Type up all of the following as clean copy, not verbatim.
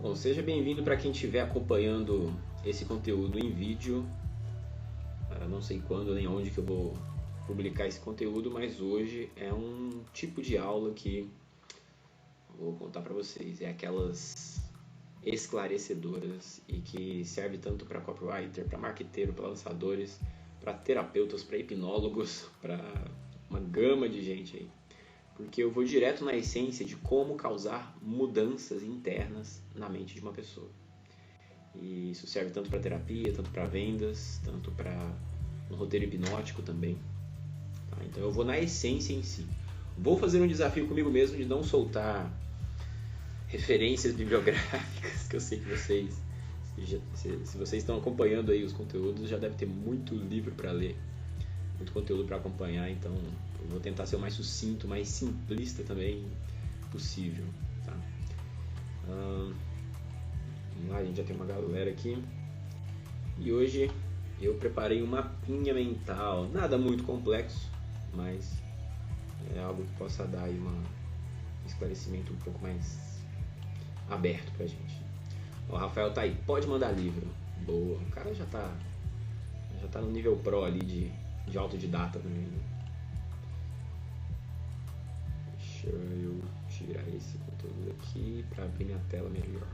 Bom, seja bem-vindo para quem estiver acompanhando esse conteúdo em vídeo. Não sei quando nem onde que eu vou publicar esse conteúdo, mas hoje é um tipo de aula que vou contar para vocês. É aquelas esclarecedoras e que serve tanto para copywriter, para marqueteiro, para lançadores, para terapeutas, para hipnólogos, para uma gama de gente aí. Porque eu vou direto na essência de como causar mudanças internas na mente de uma pessoa. E isso serve tanto para terapia, tanto para vendas, tanto para um roteiro hipnótico também. Tá? Então eu vou na essência em si. Vou fazer um desafio comigo mesmo de não soltar referências bibliográficas, que eu sei que vocês, se vocês estão acompanhando aí os conteúdos, já deve ter muito livro para ler, muito conteúdo para acompanhar, então eu vou tentar ser o mais sucinto, mais simplista também possível. Tá? Vamos lá, a gente já tem uma galera aqui. E hoje eu preparei um mapinha mental, nada muito complexo, mas é algo que possa dar aí um esclarecimento um pouco mais aberto pra gente. O Rafael tá aí, pode mandar livro. Boa, o cara já tá no nível pro ali de autodidata também, né? Deixa eu tirar esse conteúdo aqui para abrir minha tela melhor.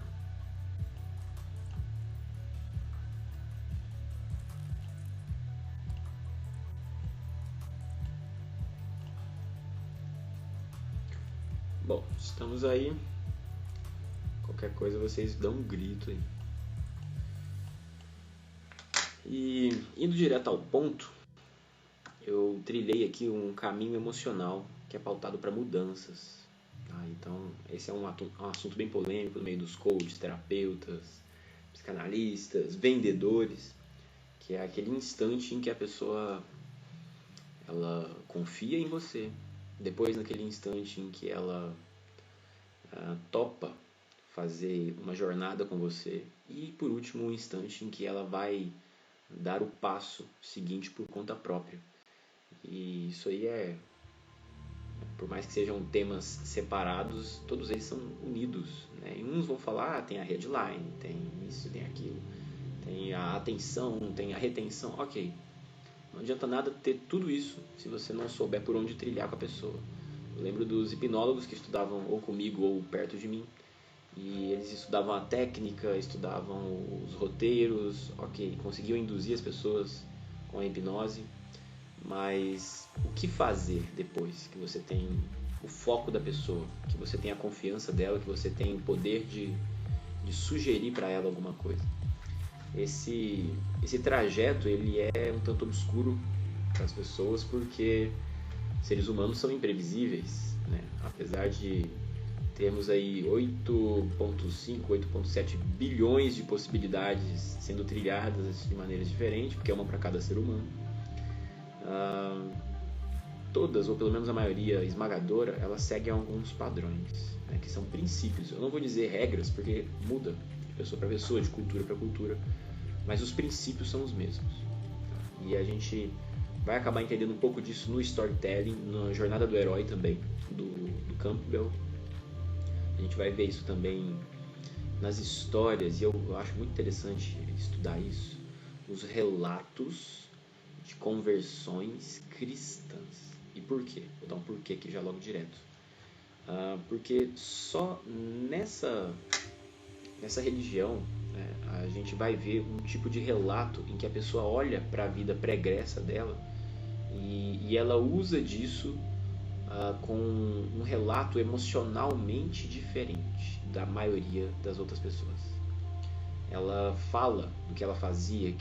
Bom, estamos aí. Qualquer coisa vocês dão um grito aí. E indo direto ao ponto, eu trilhei aqui um caminho emocional que é pautado para mudanças. Tá? Então, esse é um assunto bem polêmico no meio dos coaches, terapeutas, psicanalistas, vendedores, que é aquele instante em que a pessoa ela confia em você. Depois, naquele instante em que ela topa fazer uma jornada com você. E, por último, um instante em que ela vai dar o passo seguinte por conta própria. E isso aí por mais que sejam temas separados, todos eles são unidos, né? E uns vão falar, tem a headline, tem isso, tem aquilo, tem a atenção, tem a retenção, ok. Não adianta nada ter tudo isso se você não souber por onde trilhar com a pessoa. Eu lembro dos hipnólogos que estudavam ou comigo ou perto de mim, e eles estudavam a técnica, estudavam os roteiros, ok, conseguiam induzir as pessoas com a hipnose, mas o que fazer depois que você tem o foco da pessoa, que você tem a confiança dela, que você tem o poder de sugerir para ela alguma coisa? Esse trajeto ele é um tanto obscuro para as pessoas porque seres humanos são imprevisíveis, né? Apesar de termos aí 8,5, 8,7 bilhões de possibilidades sendo trilhadas de maneiras diferentes, porque é uma para cada ser humano. Todas, ou pelo menos a maioria esmagadora, elas seguem alguns padrões, né, que são princípios. Eu não vou dizer regras, porque muda de pessoa para pessoa, de cultura para cultura, mas os princípios são os mesmos. Tá? E a gente vai acabar entendendo um pouco disso no storytelling, na jornada do herói também, do Campbell. A gente vai ver isso também nas histórias, e eu acho muito interessante estudar isso, os relatos de conversões cristãs. E por quê? Vou dar um porquê aqui já logo direto. Porque só nessa religião, né, a gente vai ver um tipo de relato em que a pessoa olha para a vida pregressa dela e ela usa disso com um relato emocionalmente diferente da maioria das outras pessoas. Ela fala do que ela fazia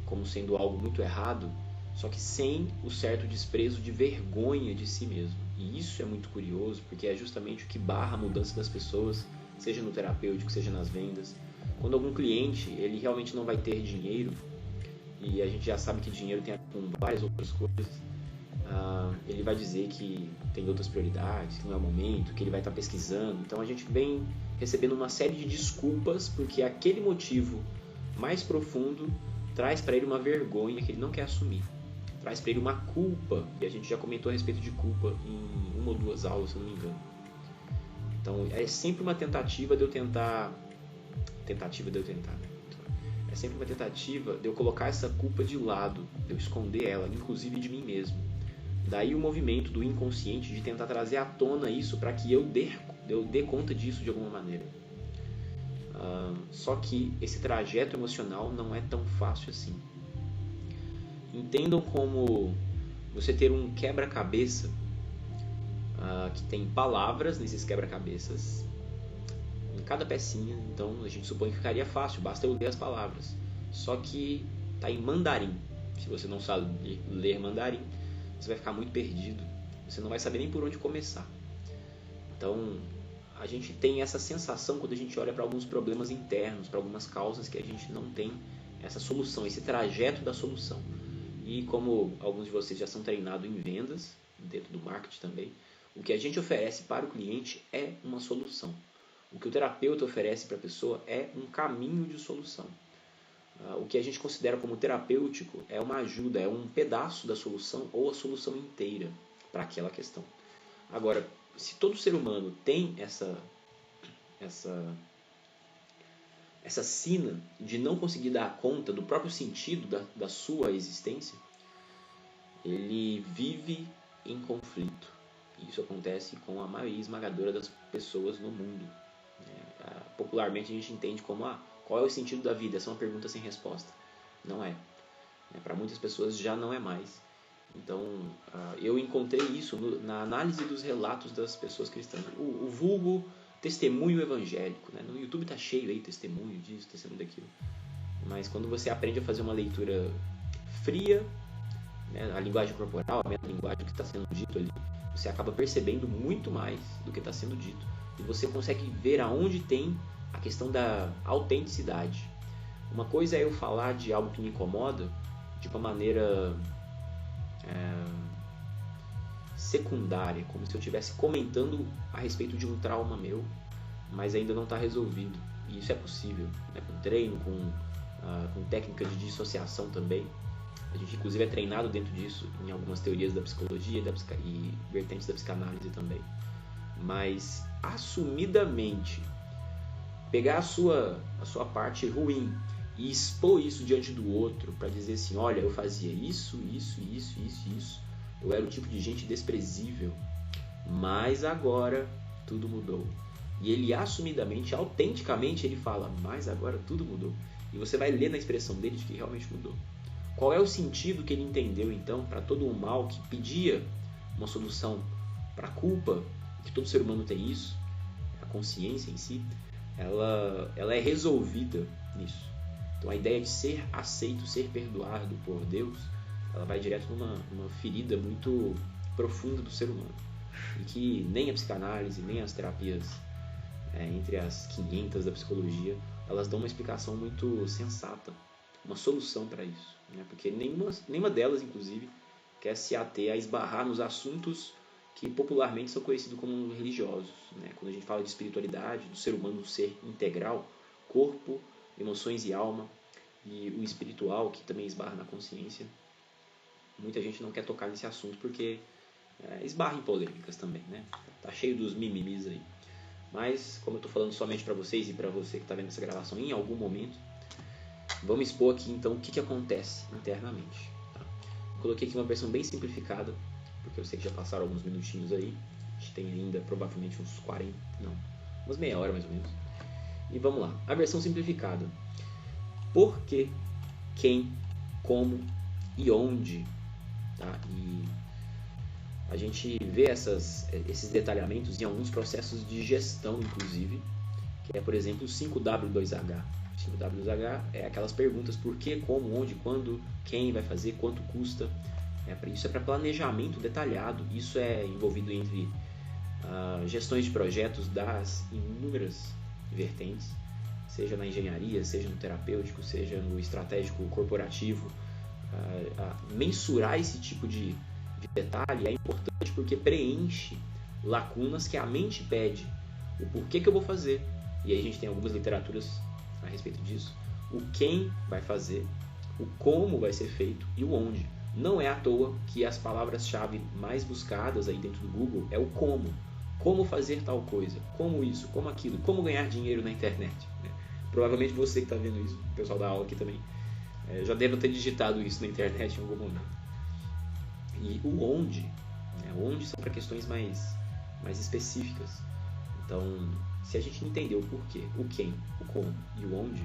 como sendo algo muito errado, só que sem o certo desprezo de vergonha de si mesmo. E isso é muito curioso, porque é justamente o que barra a mudança das pessoas, seja no terapêutico, seja nas vendas. Quando algum cliente, ele realmente não vai ter dinheiro, e a gente já sabe que dinheiro tem a ver com várias outras coisas, ele vai dizer que tem outras prioridades, que não é o momento, que ele vai estar pesquisando. Então a gente vem recebendo uma série de desculpas, porque aquele motivo mais profundo traz para ele uma vergonha que ele não quer assumir. Traz para ele uma culpa, e a gente já comentou a respeito de culpa em uma ou duas aulas, se não me engano. Então é sempre uma tentativa de eu tentar... né? É sempre uma tentativa de eu colocar essa culpa de lado, de eu esconder ela, inclusive de mim mesmo. Daí o movimento do inconsciente de tentar trazer à tona isso para que eu dê conta disso de alguma maneira. Só que esse trajeto emocional não é tão fácil assim. Entendam como você ter um quebra-cabeça que tem palavras nesses quebra-cabeças em cada pecinha. Então a gente supõe que ficaria fácil, basta eu ler as palavras. Só que está em mandarim. Se você não sabe ler mandarim, você vai ficar muito perdido. Você não vai saber nem por onde começar. Então a gente tem essa sensação quando a gente olha para alguns problemas internos, para algumas causas que a gente não tem essa solução, esse trajeto da solução. E como alguns de vocês já são treinados em vendas, dentro do marketing também, o que a gente oferece para o cliente é uma solução. O que o terapeuta oferece para a pessoa é um caminho de solução. O que a gente considera como terapêutico é uma ajuda, é um pedaço da solução ou a solução inteira para aquela questão. Agora, se todo ser humano tem essa sina de não conseguir dar conta do próprio sentido da sua existência, ele vive em conflito. Isso acontece com a maioria esmagadora das pessoas no mundo. Popularmente a gente entende como qual é o sentido da vida? Essa é uma pergunta sem resposta. Não é. Para muitas pessoas já não é mais. Então, eu encontrei isso na análise dos relatos das pessoas cristãs. O vulgo testemunho evangélico. Né? No YouTube está cheio aí, testemunho disso, testemunho daquilo. Mas quando você aprende a fazer uma leitura fria, né, a linguagem corporal, a linguagem do que está sendo dito ali, você acaba percebendo muito mais do que está sendo dito. E você consegue ver aonde tem a questão da autenticidade. Uma coisa é eu falar de algo que me incomoda de uma maneira secundária, como se eu estivesse comentando a respeito de um trauma meu, mas ainda não está resolvido. E isso é possível, né? Com treino, com técnica de dissociação também. A gente inclusive é treinado dentro disso em algumas teorias da psicologia e vertentes da psicanálise também. Mas assumidamente pegar a sua parte ruim e expor isso diante do outro para dizer assim, olha, eu fazia isso, eu era o tipo de gente desprezível, mas agora tudo mudou. E ele assumidamente, autenticamente, ele fala, mas agora tudo mudou. E você vai ler na expressão dele de que realmente mudou. Qual é o sentido que ele entendeu então para todo o mal que pedia uma solução para a culpa, que todo ser humano tem isso, a consciência em si, ela é resolvida nisso. Então a ideia de ser aceito, ser perdoado por Deus, ela vai direto numa ferida muito profunda do ser humano. E que nem a psicanálise, nem as terapias entre as 500 da psicologia, elas dão uma explicação muito sensata, uma solução para isso. Né? Porque nenhuma delas, inclusive, quer se ater a esbarrar nos assuntos que popularmente são conhecidos como religiosos. Né? Quando a gente fala de espiritualidade, do ser humano, do ser integral, corpo, emoções e alma, e o espiritual, que também esbarra na consciência, muita gente não quer tocar nesse assunto porque esbarra em polêmicas também, né? Tá cheio dos mimimis aí. Mas, como eu estou falando somente para vocês e para você que está vendo essa gravação em algum momento, vamos expor aqui então o que acontece internamente. Tá? Coloquei aqui uma versão bem simplificada, porque eu sei que já passaram alguns minutinhos aí. A gente tem ainda provavelmente umas meia hora mais ou menos. E vamos lá. A versão simplificada. Por que, quem, como e onde. Tá? E a gente vê esses detalhamentos em alguns processos de gestão, inclusive, que é, por exemplo, o 5W2H. O 5W2H é aquelas perguntas por que, como, onde, quando, quem vai fazer, quanto custa. Isso é para planejamento detalhado. Isso é envolvido entre gestões de projetos das inúmeras vertentes, seja na engenharia, seja no terapêutico, seja no estratégico corporativo. Mensurar esse tipo de detalhe é importante porque preenche lacunas que a mente pede. O porquê que eu vou fazer. E aí a gente tem algumas literaturas a respeito disso. O quem vai fazer, o como vai ser feito e o onde. Não é à toa que as palavras-chave mais buscadas aí dentro do Google é o como. como fazer tal coisa, como isso, como aquilo, como ganhar dinheiro na internet. Né? Provavelmente você que está vendo isso, o pessoal da aula aqui também, já deve ter digitado isso na internet em algum momento. E o onde, né? O onde são para questões mais específicas. Então, se a gente entender o porquê, o quem, o como e o onde,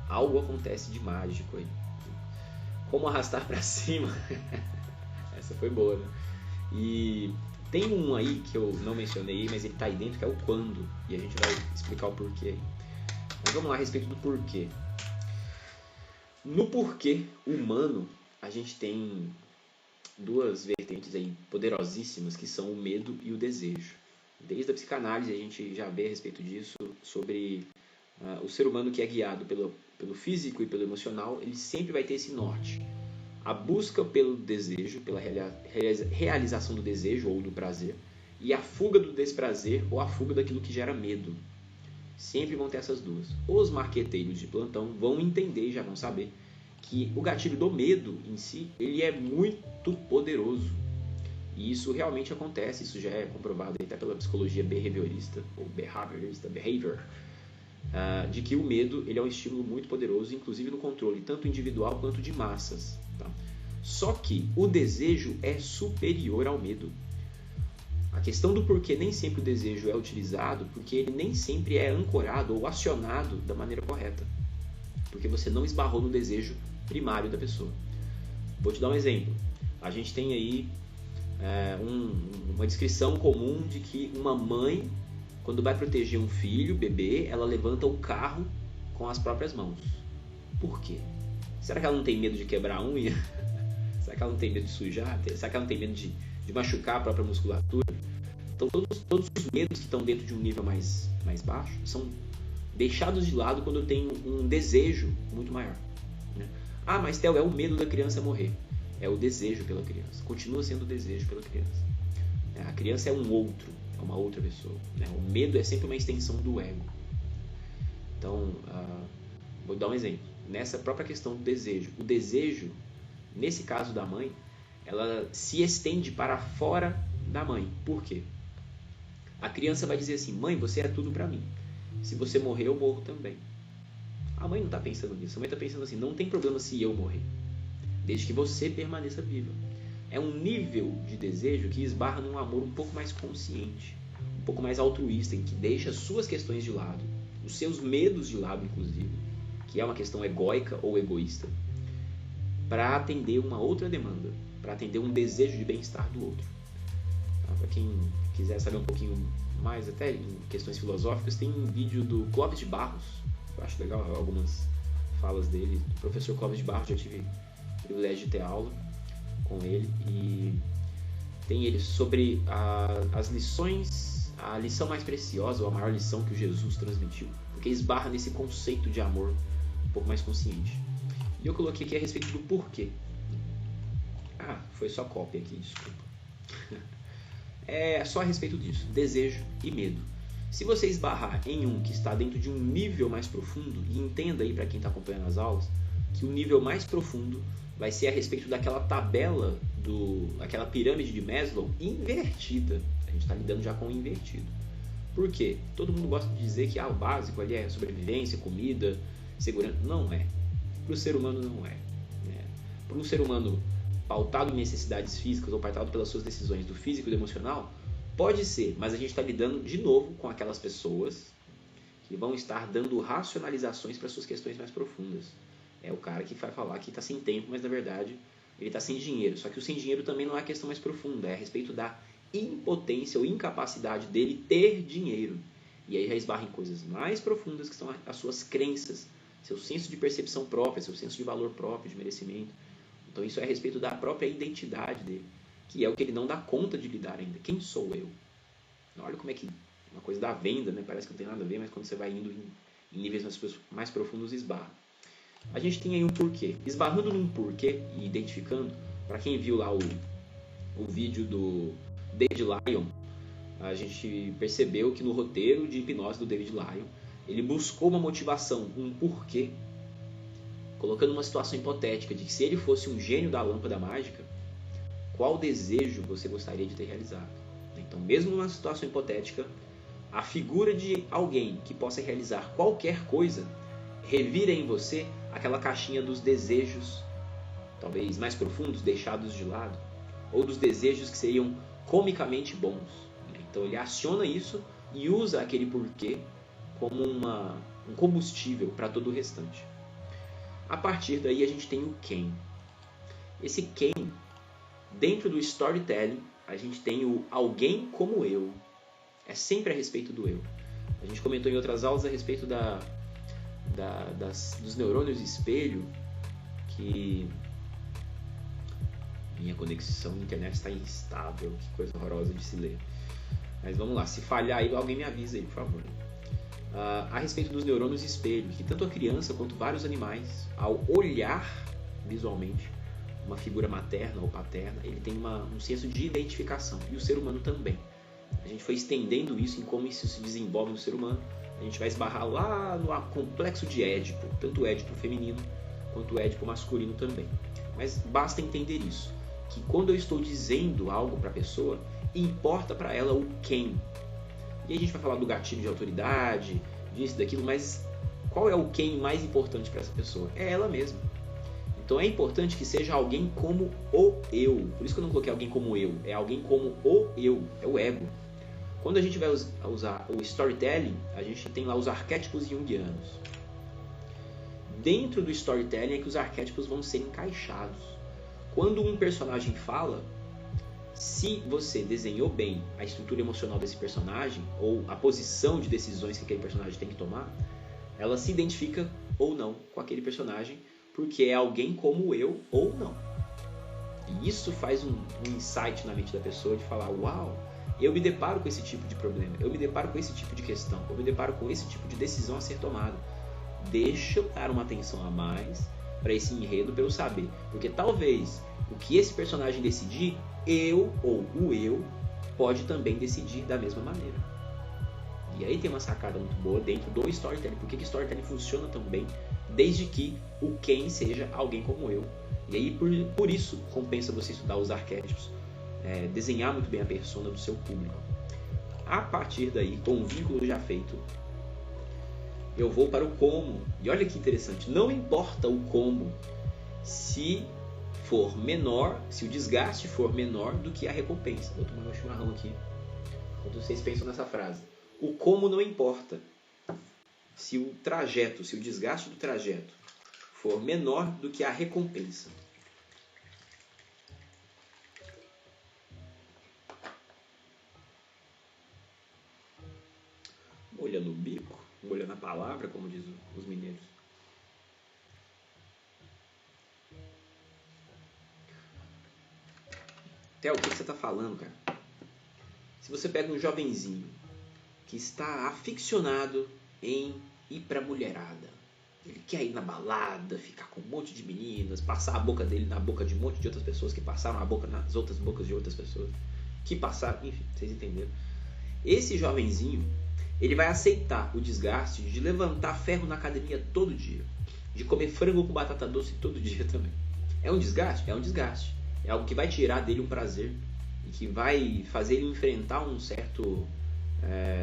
algo acontece de mágico aí. Como arrastar para cima? Essa foi boa, né? E tem um aí que eu não mencionei, mas ele está aí dentro, que é o quando. E a gente vai explicar o porquê aí. Mas vamos lá a respeito do porquê. No porquê humano, a gente tem duas vertentes aí poderosíssimas, que são o medo e o desejo. Desde a psicanálise a gente já vê a respeito disso, sobre o ser humano que é guiado pelo físico e pelo emocional, ele sempre vai ter esse norte. A busca pelo desejo, pela realização do desejo ou do prazer, e a fuga do desprazer ou a fuga daquilo que gera medo. Sempre vão ter essas duas. Os marqueteiros de plantão vão entender e já vão saber que o gatilho do medo em si, ele é muito poderoso. E isso realmente acontece, isso já é comprovado até pela psicologia behaviorista, ou behavior, de que o medo ele é um estímulo muito poderoso, inclusive no controle tanto individual quanto de massas. Tá? Só que o desejo é superior ao medo. A questão do porquê nem sempre o desejo é utilizado, porque ele nem sempre é ancorado ou acionado da maneira correta. Porque você não esbarrou no desejo primário da pessoa. Vou te dar um exemplo. A gente tem aí uma descrição comum de que uma mãe, quando vai proteger um filho, bebê, ela levanta o carro com as próprias mãos. Por quê? Será que ela não tem medo de quebrar a unha? Será que ela não tem medo de sujar? Será que ela não tem medo de machucar a própria musculatura? Então todos os medos que estão dentro de um nível mais baixo são deixados de lado quando eu tenho um desejo muito maior. Né? Ah, mas Theo, é o medo da criança morrer. É o desejo pela criança. Continua sendo o desejo pela criança. A criança é um outro, é uma outra pessoa. Né? O medo é sempre uma extensão do ego. Então, vou dar um exemplo. Nessa própria questão do desejo. O desejo, nesse caso da mãe, ela se estende para fora da mãe. Por quê? A criança vai dizer assim, mãe, você é tudo para mim. Se você morrer, eu morro também. A mãe não está pensando nisso. A mãe está pensando assim, não tem problema se eu morrer, desde que você permaneça viva. É um nível de desejo que esbarra num amor um pouco mais consciente, um pouco mais altruísta, em que deixa as suas questões de lado, os seus medos de lado, inclusive, que é uma questão egóica ou egoísta, para atender uma outra demanda, para atender um desejo de bem-estar do outro. Para quem quiser saber um pouquinho mais, até em questões filosóficas, tem um vídeo do Clóvis de Barros, eu acho legal algumas falas dele. O professor Clóvis de Barros, já tive o privilégio de ter aula com ele, e tem ele sobre as lições, a lição mais preciosa, ou a maior lição que o Jesus transmitiu, porque esbarra nesse conceito de amor um pouco mais consciente. E eu coloquei aqui a respeito do porquê. Foi só cópia aqui, desculpa. É só a respeito disso, desejo e medo. Se você esbarrar em um que está dentro de um nível mais profundo, e entenda aí para quem está acompanhando as aulas, que o nível mais profundo vai ser a respeito daquela tabela, aquela pirâmide de Maslow invertida. A gente está lidando já com o invertido. Por quê? Todo mundo gosta de dizer que o básico ali é sobrevivência, comida, segurança. Não é. Para o ser humano não é. Para um ser humano pautado em necessidades físicas ou pautado pelas suas decisões do físico e do emocional, pode ser, mas a gente está lidando de novo com aquelas pessoas que vão estar dando racionalizações para suas questões mais profundas. É o cara que vai falar que está sem tempo, mas na verdade ele está sem dinheiro. Só que o sem dinheiro também não é a questão mais profunda, é a respeito da impotência ou incapacidade dele ter dinheiro. E aí já esbarra em coisas mais profundas, que são as suas crenças, seu senso de percepção própria, seu senso de valor próprio, de merecimento. Então isso é a respeito da própria identidade dele, que é o que ele não dá conta de lidar ainda. Quem sou eu? Olha como é que uma coisa da venda, né? Parece que não tem nada a ver, mas quando você vai indo em níveis mais profundos, esbarra. A gente tem aí um porquê. Esbarrando num porquê e identificando, para quem viu lá o vídeo do David Lyon, a gente percebeu que no roteiro de hipnose do David Lyon, ele buscou uma motivação, um porquê, colocando uma situação hipotética de que se ele fosse um gênio da lâmpada mágica, qual desejo você gostaria de ter realizado? Então, mesmo numa situação hipotética, a figura de alguém que possa realizar qualquer coisa revira em você aquela caixinha dos desejos, talvez mais profundos, deixados de lado, ou dos desejos que seriam comicamente bons. Então ele aciona isso e usa aquele porquê como um combustível para todo o restante. A partir daí a gente tem o quem. Esse quem, dentro do storytelling, a gente tem o alguém como eu. É sempre a respeito do eu. A gente comentou em outras aulas a respeito dos neurônios espelho, que minha conexão na internet está instável, que coisa horrorosa de se ler. Mas vamos lá, se falhar aí, alguém me avisa aí, por favor. A respeito dos neurônios espelho, que tanto a criança quanto vários animais, ao olhar visualmente uma figura materna ou paterna, ele tem um senso de identificação, e o ser humano também. A gente foi estendendo isso em como isso se desenvolve no ser humano. A gente vai esbarrar lá no complexo de Édipo, tanto o Édipo feminino quanto o Édipo masculino também. Mas basta entender isso, que quando eu estou dizendo algo para a pessoa, importa para ela o quem. E a gente vai falar do gatilho de autoridade, disso, daquilo, mas qual é o quem mais importante para essa pessoa? É ela mesma. Então é importante que seja alguém como o eu. Por isso que eu não coloquei alguém como eu. É alguém como o eu. É o ego. Quando a gente vai usar o storytelling, a gente tem lá os arquétipos junguianos. Dentro do storytelling é que os arquétipos vão ser encaixados. Quando um personagem fala, se você desenhou bem a estrutura emocional desse personagem, ou a posição de decisões que aquele personagem tem que tomar, ela se identifica ou não com aquele personagem, porque é alguém como eu ou não. E isso faz um insight na mente da pessoa de falar, uau, eu me deparo com esse tipo de problema, eu me deparo com esse tipo de questão, eu me deparo com esse tipo de decisão a ser tomada. Deixa eu dar uma atenção a mais para esse enredo, para eu saber. Porque talvez o que esse personagem decidir, eu ou o eu pode também decidir da mesma maneira. E aí tem uma sacada muito boa dentro do storytelling. Por que storytelling funciona tão bem? Desde que o quem seja alguém como eu. E aí por isso compensa você estudar os arquétipos, desenhar muito bem a persona do seu público. A partir daí, com o vínculo já feito, eu vou para o como. E olha que interessante, não importa o como, se for menor, se o desgaste for menor do que a recompensa. Vou tomar meu chimarrão aqui enquanto vocês pensam nessa frase. O como não importa. Se o trajeto, se o desgaste do trajeto for menor do que a recompensa. Molhando o bico, molhando a palavra, como diz os mineiros. Theo, o que você está falando, cara? Se você pega um jovenzinho que está aficionado em ir pra mulherada, ele quer ir na balada, ficar com um monte de meninas, passar a boca dele na boca de um monte de outras pessoas que passaram a boca nas outras bocas de outras pessoas, que passaram, enfim, vocês entenderam. Esse jovenzinho, ele vai aceitar o desgaste de levantar ferro na academia todo dia, de comer frango com batata doce todo dia também. É um desgaste? É um desgaste. É algo que vai tirar dele um prazer e que vai fazer ele enfrentar um certo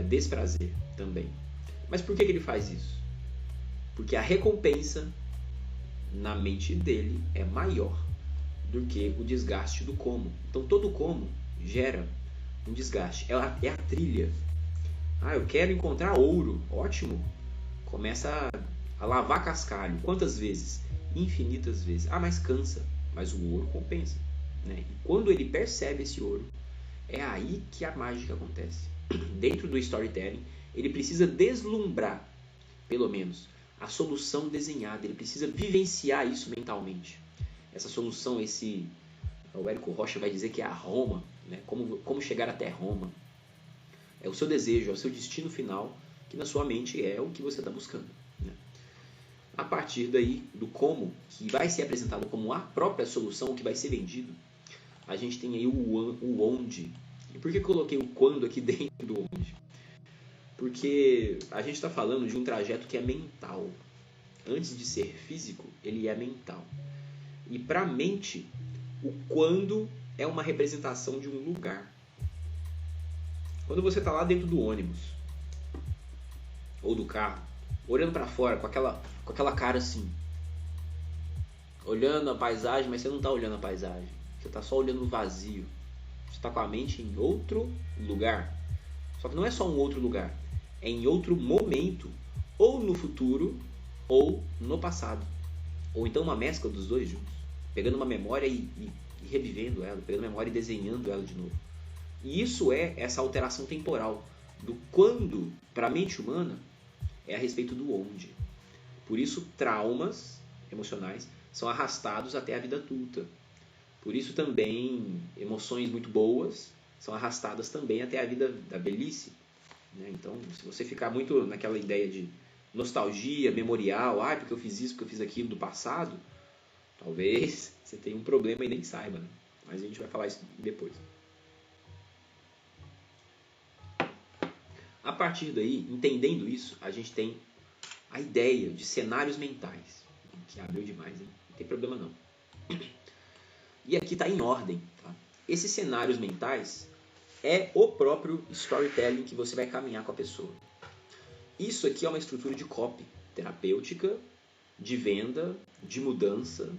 desprazer também. Mas por que ele faz isso? Porque a recompensa na mente dele é maior do que o desgaste do como. Então todo como gera um desgaste. É a trilha. Eu quero encontrar ouro. Ótimo. Começa a lavar cascalho. Quantas vezes? Infinitas vezes. Mas cansa. Mas o ouro compensa, né? E quando ele percebe esse ouro, é aí que a mágica acontece. Dentro do storytelling, ele precisa deslumbrar, pelo menos, a solução desenhada. Ele precisa vivenciar isso mentalmente. Essa solução, o Érico Rocha vai dizer que é a Roma, né? Como chegar até Roma. É o seu desejo, é o seu destino final, que na sua mente é o que você está buscando, né? A partir daí, do como, que vai ser apresentado como a própria solução, o que vai ser vendido, a gente tem aí o onde. E por que eu coloquei o quando aqui dentro do onde? Porque a gente está falando de um trajeto que é mental. Antes de ser físico, ele é mental. E para a mente, o quando é uma representação de um lugar. Quando você está lá dentro do ônibus ou do carro, olhando para fora com aquela cara assim, olhando a paisagem, mas você não está olhando a paisagem, você está só olhando o vazio, você está com a mente em outro lugar. Só que não é só um outro lugar, é em outro momento, ou no futuro ou no passado, ou então uma mescla dos dois juntos, pegando uma memória e revivendo ela, pegando a memória e desenhando ela de novo. E isso é essa alteração temporal do quando para a mente humana é a respeito do onde. Por isso traumas emocionais são arrastados até a vida adulta. Por isso também emoções muito boas são arrastadas também até a vida da velhice. Então, se você ficar muito naquela ideia de nostalgia, memorial, porque eu fiz isso, porque eu fiz aquilo do passado, talvez você tenha um problema e nem saiba, né? Mas a gente vai falar isso depois. A partir daí, entendendo isso, a gente tem a ideia de cenários mentais. Que abriu demais, hein? Não tem problema não. E aqui está em ordem. Tá? Esses cenários mentais é o próprio storytelling que você vai caminhar com a pessoa. Isso aqui é uma estrutura de copy terapêutica, de venda, de mudança,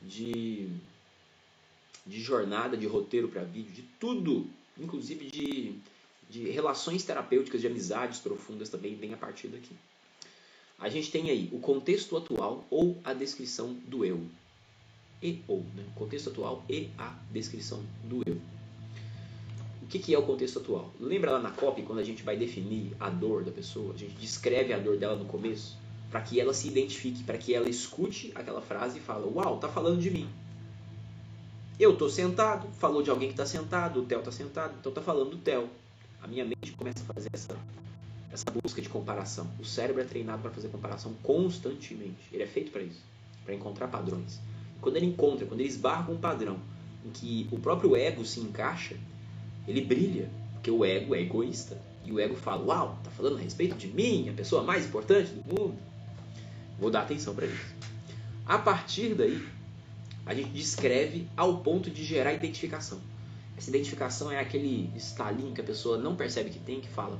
de jornada, de roteiro para vídeo, de tudo, inclusive de relações terapêuticas, de amizades profundas também vem a partir daqui. A gente tem aí o contexto atual ou a descrição do eu. Né? O contexto atual e a descrição do eu. O que é o contexto atual? Lembra lá na copy, quando a gente vai definir a dor da pessoa, a gente descreve a dor dela no começo, para que ela se identifique, para que ela escute aquela frase e fale, uau, tá falando de mim. Eu tô sentado, falou de alguém que tá sentado, o Theo tá sentado, então tá falando do Theo. A minha mente começa a fazer essa busca de comparação. O cérebro é treinado para fazer comparação constantemente. Ele é feito para isso, para encontrar padrões. Quando ele esbarra com um padrão em que o próprio ego se encaixa, ele brilha, porque o ego é egoísta. E o ego fala, uau, tá falando a respeito de mim, a pessoa mais importante do mundo. Vou dar atenção para isso. A partir daí, a gente descreve ao ponto de gerar identificação. Essa identificação é aquele estalinho que a pessoa não percebe que tem, que fala,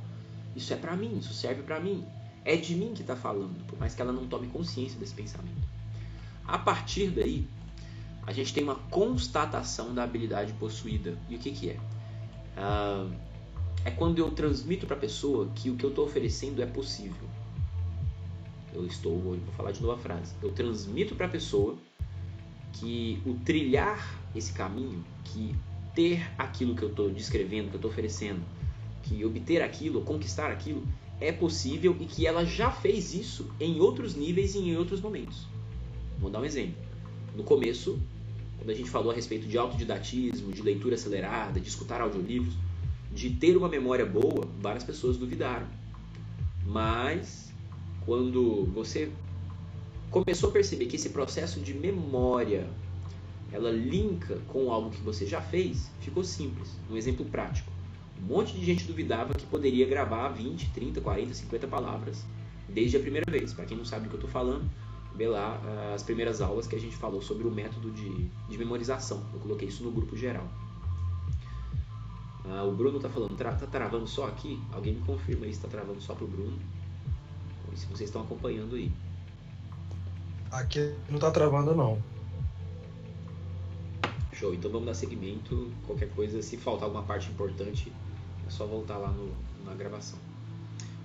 isso é para mim, isso serve para mim. É de mim que está falando, por mais que ela não tome consciência desse pensamento. A partir daí, a gente tem uma constatação da habilidade possuída. E o que é? É quando eu transmito para a pessoa que o que eu estou oferecendo é possível. Vou falar de novo a frase. Eu transmito para a pessoa que o trilhar esse caminho, que ter aquilo que eu estou descrevendo, que eu estou oferecendo, que obter aquilo, conquistar aquilo, é possível e que ela já fez isso em outros níveis e em outros momentos. Vou dar um exemplo. No começo, quando a gente falou a respeito de autodidatismo, de leitura acelerada, de escutar audiolivros, de ter uma memória boa, várias pessoas duvidaram. Mas, quando você começou a perceber que esse processo de memória, ela linka com algo que você já fez, ficou simples. Um exemplo prático. Um monte de gente duvidava que poderia gravar 20, 30, 40, 50 palavras desde a primeira vez. Para quem não sabe do que eu estou falando, vê lá as primeiras aulas que a gente falou sobre o método de memorização. Eu coloquei isso no grupo geral. O Bruno está falando, tá travando só aqui? Alguém me confirma aí se está travando só para o Bruno. Ou se vocês estão acompanhando aí. Aqui não está travando não. Show, então vamos dar seguimento. Qualquer coisa, se faltar alguma parte importante, é só voltar lá na gravação.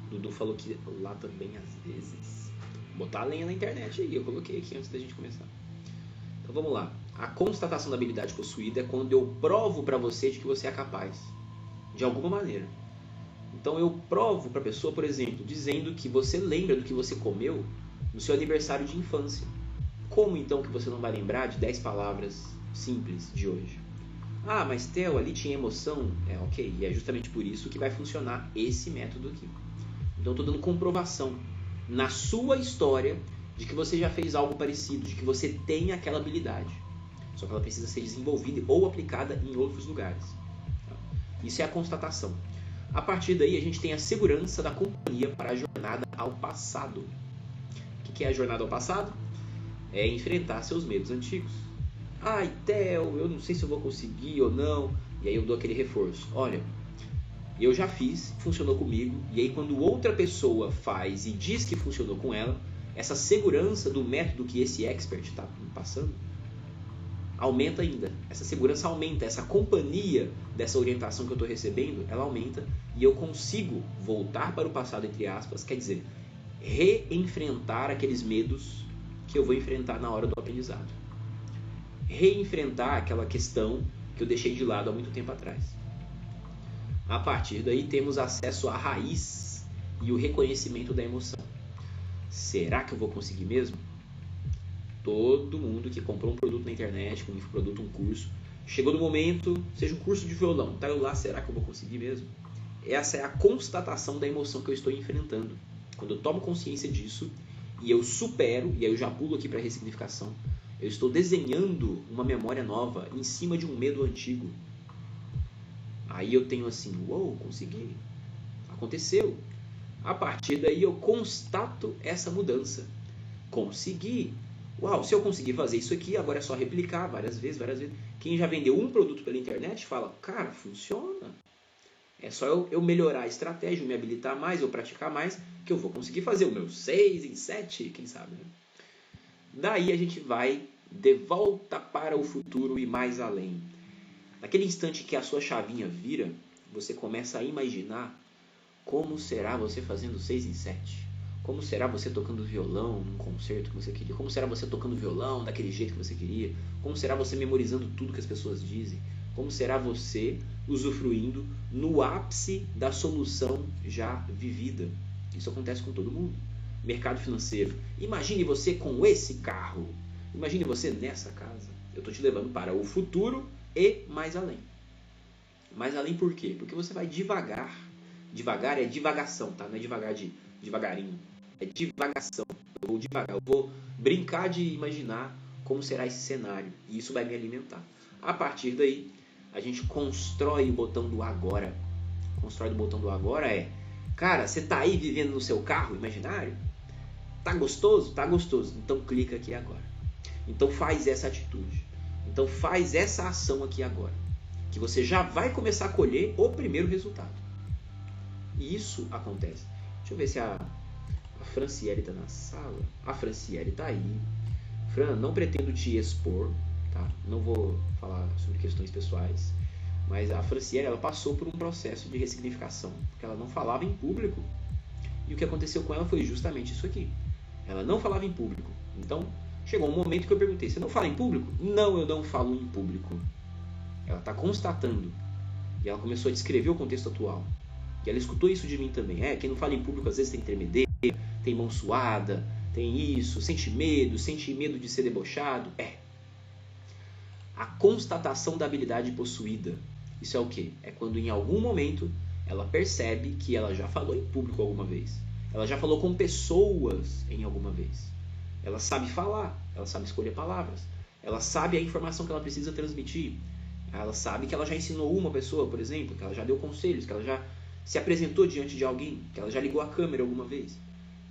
O Dudu falou que lá também às vezes. Botar a lenha na internet aí, eu coloquei aqui antes da gente começar. Então vamos lá. A constatação da habilidade possuída é quando eu provo para você de que você é capaz, de alguma maneira. Então eu provo para a pessoa, por exemplo, dizendo que você lembra do que você comeu no seu aniversário de infância. Como então que você não vai lembrar de 10 palavras simples de hoje? Mas Theo, ali tinha emoção. Ok, e é justamente por isso que vai funcionar esse método aqui. Então eu estou dando comprovação na sua história de que você já fez algo parecido, de que você tem aquela habilidade. Só que ela precisa ser desenvolvida ou aplicada em outros lugares. Isso é a constatação. A partir daí a gente tem a segurança da companhia para a jornada ao passado. O que é a jornada ao passado? É enfrentar seus medos antigos. Theo, eu não sei se eu vou conseguir ou não. E aí eu dou aquele reforço. Olha, Eu já fiz, funcionou comigo, e aí quando outra pessoa faz e diz que funcionou com ela, essa segurança do método que esse expert está passando aumenta ainda. Essa segurança aumenta, essa companhia dessa orientação que eu estou recebendo, ela aumenta e eu consigo voltar para o passado, entre aspas, quer dizer, reenfrentar aqueles medos que eu vou enfrentar na hora do aprendizado. Reenfrentar aquela questão que eu deixei de lado há muito tempo atrás. A partir daí temos acesso à raiz e o reconhecimento da emoção. Será que eu vou conseguir mesmo? Todo mundo que comprou um produto na internet, um infoproduto, um curso, chegou no momento, seja um curso de violão, tá eu lá, será que eu vou conseguir mesmo? Essa é a constatação da emoção que eu estou enfrentando. Quando eu tomo consciência disso e eu supero, e aí eu já pulo aqui para a ressignificação, eu estou desenhando uma memória nova em cima de um medo antigo. Aí eu tenho assim, uou, consegui, aconteceu. A partir daí eu constato essa mudança. Consegui. Uau, se eu conseguir fazer isso aqui, agora é só replicar várias vezes. Quem já vendeu um produto pela internet fala, cara, funciona. É só eu melhorar a estratégia, eu me habilitar mais, eu praticar mais, que eu vou conseguir fazer o meu 6 em 7, quem sabe, né? Daí a gente vai de volta para o futuro e mais além. Naquele instante que a sua chavinha vira, você começa a imaginar como será você fazendo 6 em 7. Como será você tocando violão num concerto que você queria? Como será você tocando violão daquele jeito que você queria? Como será você memorizando tudo que as pessoas dizem? Como será você usufruindo no ápice da solução já vivida? Isso acontece com todo mundo. Mercado financeiro. Imagine você com esse carro. Imagine você nessa casa. Eu estou te levando para o futuro e mais além. Mais além por quê? Porque você vai devagar. Devagar é divagação, tá? Não é devagar de devagarinho. É divagação. Eu vou devagar. Eu vou brincar de imaginar como será esse cenário. E isso vai me alimentar. A partir daí, a gente constrói o botão do agora. Constrói o botão do agora é... Cara, você tá aí vivendo no seu carro imaginário? Tá gostoso? Tá gostoso. Então clica aqui agora. Então faz essa atitude. Então faz essa ação aqui agora. Que você já vai começar a colher o primeiro resultado. E isso acontece. Deixa eu ver se a Franciele está na sala. A Franciele está aí. Fran, não pretendo te expor, tá? Não vou falar sobre questões pessoais. Mas a Franciele, ela passou por um processo de ressignificação. Porque ela não falava em público. E o que aconteceu com ela foi justamente isso aqui. Ela não falava em público. Então, chegou um momento que eu perguntei, você não fala em público? Não, eu não falo em público. Ela está constatando. E ela começou a descrever o contexto atual. E ela escutou isso de mim também. Quem não fala em público às vezes tem tremedeira, tem mão suada, tem isso, sente medo de ser debochado. A constatação da habilidade possuída. Isso é o quê? É quando em algum momento ela percebe que ela já falou em público alguma vez. Ela já falou com pessoas em alguma vez. Ela sabe falar, ela sabe escolher palavras. Ela sabe a informação que ela precisa transmitir. Ela sabe que ela já ensinou uma pessoa, por exemplo, que ela já deu conselhos, que ela já se apresentou diante de alguém, que ela já ligou a câmera alguma vez.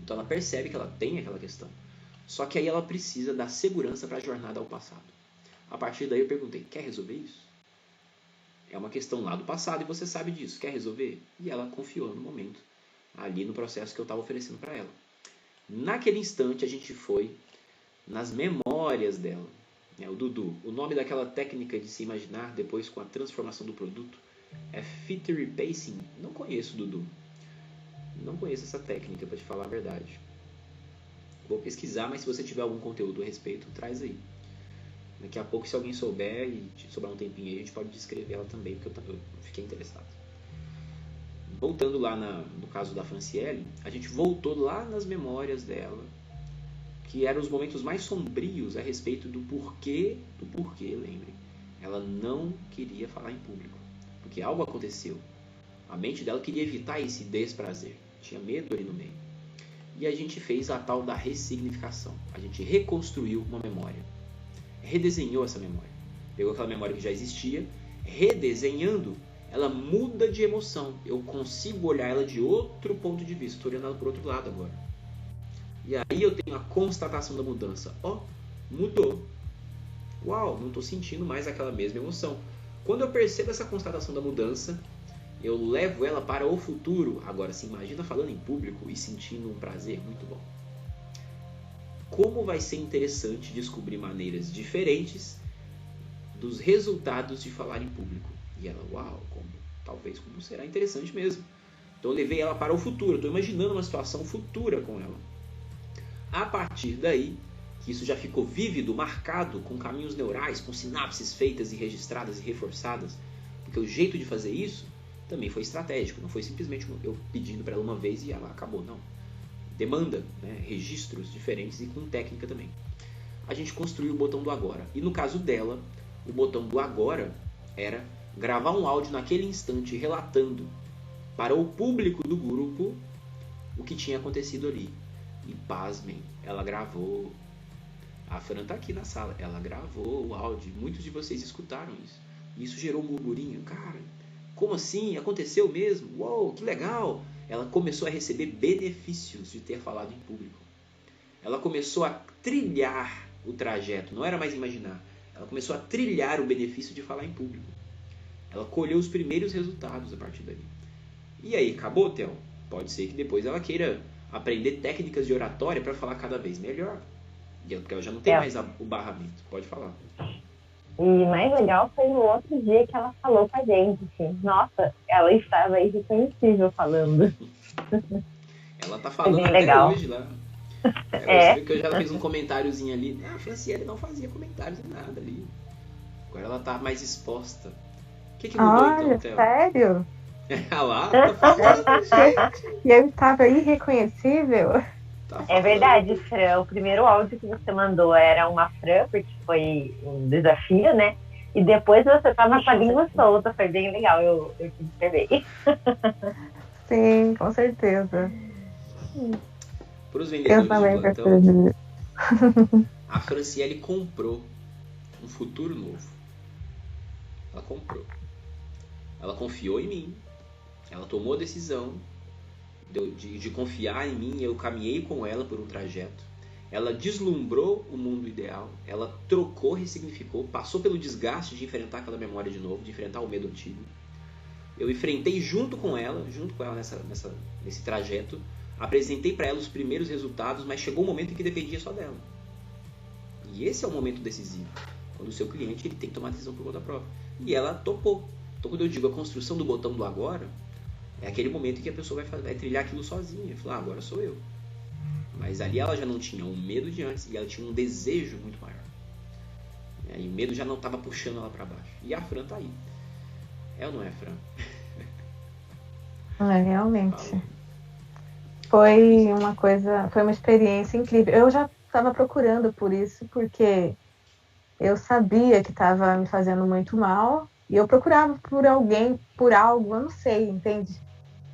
Então ela percebe que ela tem aquela questão. Só que aí ela precisa da segurança para a jornada ao passado. A partir daí eu perguntei, quer resolver isso? É uma questão lá do passado e você sabe disso, quer resolver? E ela confiou no momento, ali no processo que eu estava oferecendo para ela. Naquele instante a gente foi nas memórias dela. O Dudu, o nome daquela técnica de se imaginar depois com a transformação do produto é Fit Repacing. Não conheço, Dudu. Não conheço essa técnica, para te falar a verdade. Vou pesquisar, mas se você tiver algum conteúdo a respeito, traz aí. Daqui a pouco, se alguém souber e sobrar um tempinho aí, a gente pode descrever ela também, porque eu fiquei interessado. Voltando lá no caso da Franciele, a gente voltou lá nas memórias dela, que eram os momentos mais sombrios a respeito do porquê, lembrem. Ela não queria falar em público, porque algo aconteceu. A mente dela queria evitar esse desprazer, tinha medo ali no meio. E a gente fez a tal da ressignificação. A gente reconstruiu uma memória, redesenhou essa memória. Pegou aquela memória que já existia, redesenhando, ela muda de emoção. Eu consigo olhar ela de outro ponto de vista. Estou olhando ela por outro lado agora. E aí eu tenho a constatação da mudança. Mudou. Uau, não estou sentindo mais aquela mesma emoção. Quando eu percebo essa constatação da mudança, Eu levo ela para o futuro. Agora, se imagina falando em público e sentindo um prazer muito bom. Como vai ser interessante descobrir maneiras diferentes dos resultados de falar em público. E ela, uau, talvez como será interessante mesmo. Então eu levei ela para o futuro. Estou imaginando uma situação futura com ela. A partir daí, que isso já ficou vívido, marcado, com caminhos neurais, com sinapses feitas e registradas e reforçadas, porque o jeito de fazer isso também foi estratégico. Não foi simplesmente eu pedindo para ela uma vez e ela acabou, não. Demanda, né, registros diferentes e com técnica também. A gente construiu o botão do agora. E no caso dela, o botão do agora era gravar um áudio naquele instante relatando para o público do grupo o que tinha acontecido ali. E pasmem, ela gravou. A Fran tá aqui na sala. Ela gravou o áudio. Muitos de vocês escutaram isso. Isso gerou um burburinho. Cara, como assim? Aconteceu mesmo? Uou, que legal! Ela começou a receber benefícios de ter falado em público. Ela começou a trilhar o trajeto. Não era mais imaginar. Ela começou a trilhar o benefício de falar em público. Ela colheu os primeiros resultados a partir daí. E aí, acabou, Theo? Pode ser que depois ela queira aprender técnicas de oratória para falar cada vez melhor. Porque ela já não tem mais o barramento. Pode falar. E mais legal foi no outro dia que ela falou com a gente. Assim, nossa, ela estava irreconhecível falando. Ela tá falando até legal. Hoje lá. Você vê que eu já fiz um comentáriozinho ali. A Franciele não fazia comentários em nada ali. Agora ela tá mais exposta. O que mudou então, Theo? Sério? Ah lá, tá falando, gente. E eu estava irreconhecível? É verdade, Fran. O primeiro áudio que você mandou era uma Fran, porque foi um desafio, né? E depois você tava com a língua solta. Foi bem legal, eu te observei. Sim, com certeza. Para os vendedores Eu também de plantão, percebi. a Franciele comprou um futuro novo. Ela comprou. Ela confiou em mim. Ela tomou a decisão de confiar em mim. Eu caminhei com ela por um trajeto. Ela deslumbrou o mundo ideal. Ela trocou, ressignificou, passou pelo desgaste de enfrentar aquela memória de novo, de enfrentar o medo antigo. Eu enfrentei junto com ela nesse trajeto. Apresentei para ela os primeiros resultados, mas chegou um momento em que dependia só dela. E esse é o momento decisivo. Quando o seu cliente ele tem que tomar a decisão por conta própria. E ela topou. Então quando eu digo a construção do botão do agora, é aquele momento em que a pessoa vai trilhar aquilo sozinha. Falar, agora sou eu. Mas ali ela já não tinha o medo de antes e ela tinha um desejo muito maior. E o medo já não estava puxando ela para baixo. E a Fran tá aí. É ou não é, Fran? É, realmente. Foi uma experiência incrível. Eu já estava procurando por isso, porque eu sabia que estava me fazendo muito mal, e eu procurava por alguém, por algo, eu não sei, entende?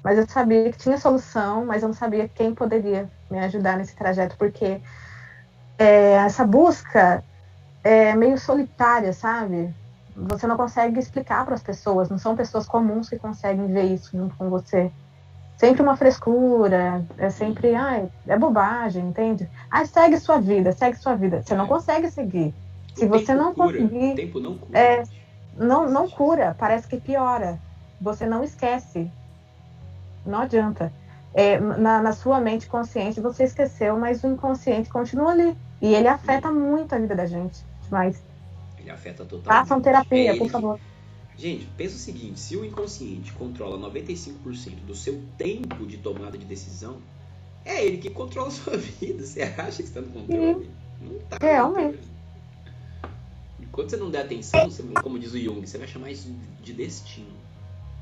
Mas eu sabia que tinha solução, mas eu não sabia quem poderia me ajudar nesse trajeto, porque essa busca é meio solitária, sabe? Você não consegue explicar para as pessoas, não são pessoas comuns que conseguem ver isso junto com você. Sempre uma frescura, é sempre, é bobagem, entende? Segue sua vida. Você não consegue seguir. Se você não conseguir... O tempo não cura. Não cura, parece que piora. Você não esquece. Não adianta. Na sua mente consciente você esqueceu, mas o inconsciente continua ali. E ele afeta muito a vida da gente. Mas ele afeta totalmente. Façam terapia, por favor. Gente, pensa o seguinte, se o inconsciente controla 95% do seu tempo de tomada de decisão, é ele que controla a sua vida. Você acha que está no controle? Não está. Realmente. Enquanto você não der atenção, como diz o Jung, você vai chamar isso de destino.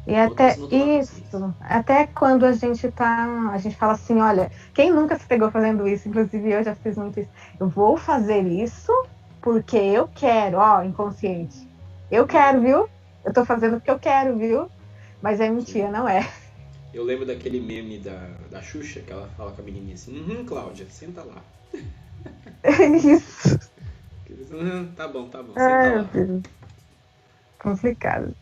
E até isso, até quando a gente fala assim, olha, quem nunca se pegou fazendo isso? Inclusive eu já fiz muito isso. Eu vou fazer isso porque eu quero, inconsciente. Eu quero, viu? Eu tô fazendo porque eu quero, viu? Mas é mentira, não é. Eu lembro daquele meme da Xuxa, que ela fala com a menininha assim, Cláudia, senta lá. Isso. Tá bom, senta lá. Deus. Complicado.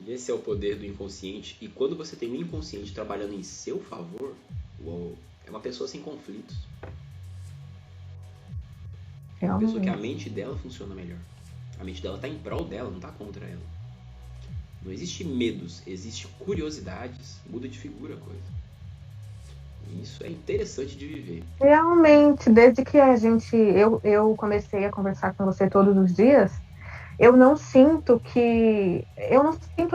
E esse é o poder do inconsciente. E quando você tem o inconsciente trabalhando em seu favor, é uma pessoa sem conflitos. É uma pessoa que a mente dela funciona melhor. A mente dela tá em prol dela, não tá contra ela. Não existe medos, existe curiosidades. Muda de figura a coisa. E isso é interessante de viver. Realmente, desde que eu comecei a conversar com você todos os dias, eu não sinto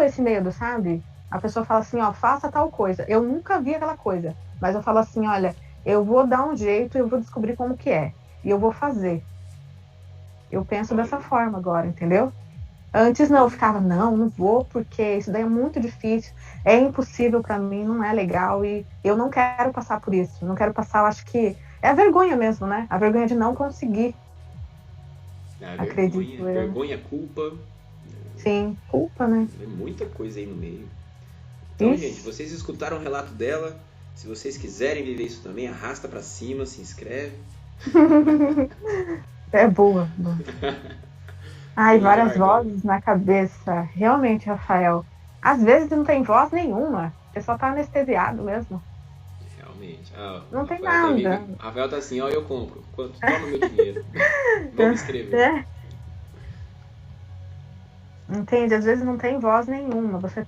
esse medo, sabe? A pessoa fala assim, ó, faça tal coisa. Eu nunca vi aquela coisa, mas eu falo assim, olha, eu vou dar um jeito, eu vou descobrir como que é, e eu vou fazer. Eu penso dessa forma agora, entendeu? Antes não, eu ficava, não vou, porque isso daí é muito difícil, é impossível pra mim, não é legal, e eu não quero passar por isso, não quero passar, eu acho que é a vergonha mesmo, né? A vergonha de não conseguir. Acredito eu. Vergonha, culpa. Sim, culpa, né? É muita coisa aí no meio. Então, Isso. gente, vocês escutaram o relato dela. Se vocês quiserem viver isso também, arrasta pra cima, se inscreve. É boa. Ai, Bem várias larga. vozes na cabeça. Realmente, Rafael. Às vezes não tem voz nenhuma. Você só tá anestesiado mesmo. Realmente. Não tem Rafael nada. Rafael tá assim, ó, eu compro. Toma meu dinheiro. Vamos escrever. É. Entende? Às vezes não tem voz nenhuma. Você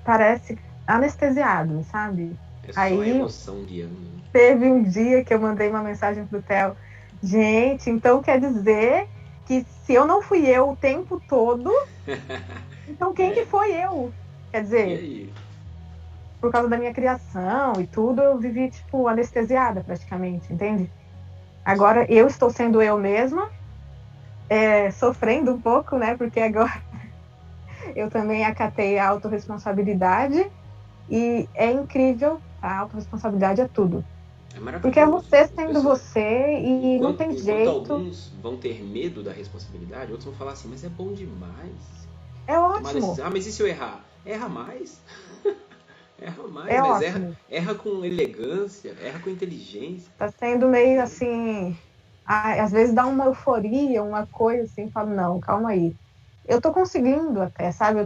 parece anestesiado, sabe? É só a Aí emoção guiando. teve um dia que eu mandei uma mensagem pro Theo. Gente, então quer dizer que se eu não fui eu o tempo todo, então quem que foi eu? Quer E dizer, aí? por causa da minha criação e tudo, eu vivi, tipo, anestesiada praticamente, entende? Agora eu estou sendo eu mesma, sofrendo um pouco, né? Porque agora eu também acatei a autorresponsabilidade e é incrível, a autorresponsabilidade é tudo. É maravilhoso. Porque é você As sendo pessoas- você e não tem Enquanto jeito. alguns vão ter medo da responsabilidade, outros vão falar assim, mas é bom demais. É Tomar ótimo, decisão. Ah, mas e se eu errar? Erra mais. Erra mais, é mas ótimo. erra com elegância, erra com inteligência. Tá sendo meio assim, às vezes dá uma euforia, uma coisa assim, falo, não, calma aí. Eu tô conseguindo até, sabe?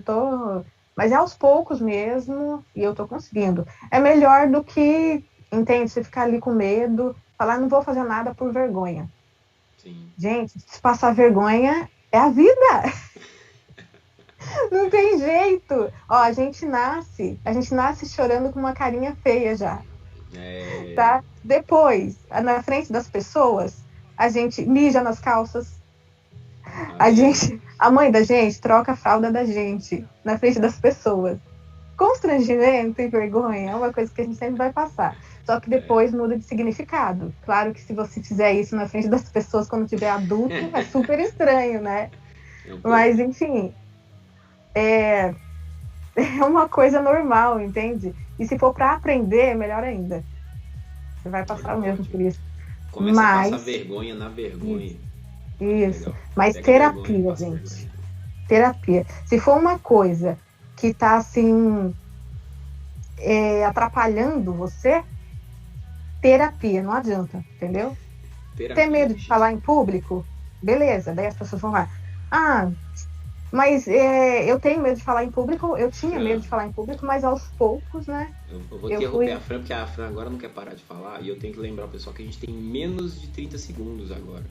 Mas é aos poucos mesmo, e eu tô conseguindo. É melhor do que, entende, você ficar ali com medo, falar, não vou fazer nada por vergonha. Sim. Gente, se passar vergonha, é a vida. Não tem jeito. Ó, a gente nasce chorando com uma carinha feia já. Tá? Depois, na frente das pessoas, a gente mija nas calças. A mãe da gente troca a fralda da gente na frente das pessoas. Constrangimento e vergonha é uma coisa que a gente sempre vai passar. Só que depois muda de significado. Claro que se você fizer isso na frente das pessoas quando tiver adulto, é super estranho, né? Mas, enfim, é uma coisa normal, entende? E se for para aprender, é melhor ainda. Você vai passar mesmo por isso. Começa a passar vergonha na vergonha. Isso. Mas terapia, gente. Terapia. Se for uma coisa que tá assim atrapalhando você, terapia, não adianta, entendeu? Ter medo de falar em público, beleza, daí as pessoas vão lá. Mas eu tenho medo de falar em público, eu tinha medo de falar em público, mas aos poucos, né? Eu vou interromper a Fran, porque a Fran agora não quer parar de falar, e eu tenho que lembrar o pessoal que a gente tem menos de 30 segundos agora.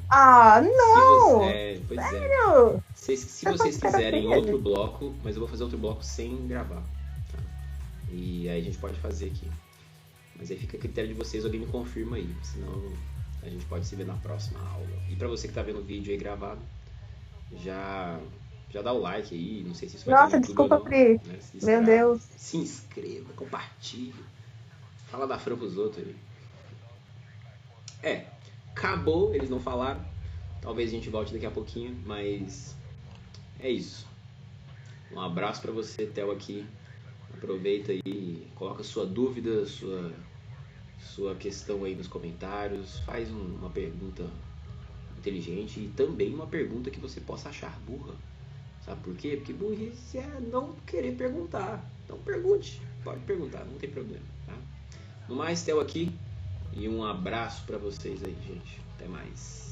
Não! Pois sério? Se vocês quiserem outro bloco, mas eu vou fazer outro bloco sem gravar. Tá? E aí a gente pode fazer aqui. Mas aí fica a critério de vocês, alguém me confirma aí, senão a gente pode se ver na próxima aula. E pra você que tá vendo o vídeo aí gravado, já dá o like aí, não sei se isso vai estar no YouTube ou não. Pri. Né? Meu Deus. Se inscreva, compartilhe. Fala da Fran pros outros aí. Acabou, eles não falaram. Talvez a gente volte daqui a pouquinho, mas é isso. Um abraço pra você, Theo, aqui. Aproveita aí, coloca sua dúvida, sua questão aí nos comentários. Faz uma pergunta inteligente e também uma pergunta que você possa achar burra. Sabe por quê? Porque burrice é não querer perguntar. Então pergunte, pode perguntar, não tem problema. Tá? No mais, Theo aqui e um abraço pra vocês aí, gente. Até mais.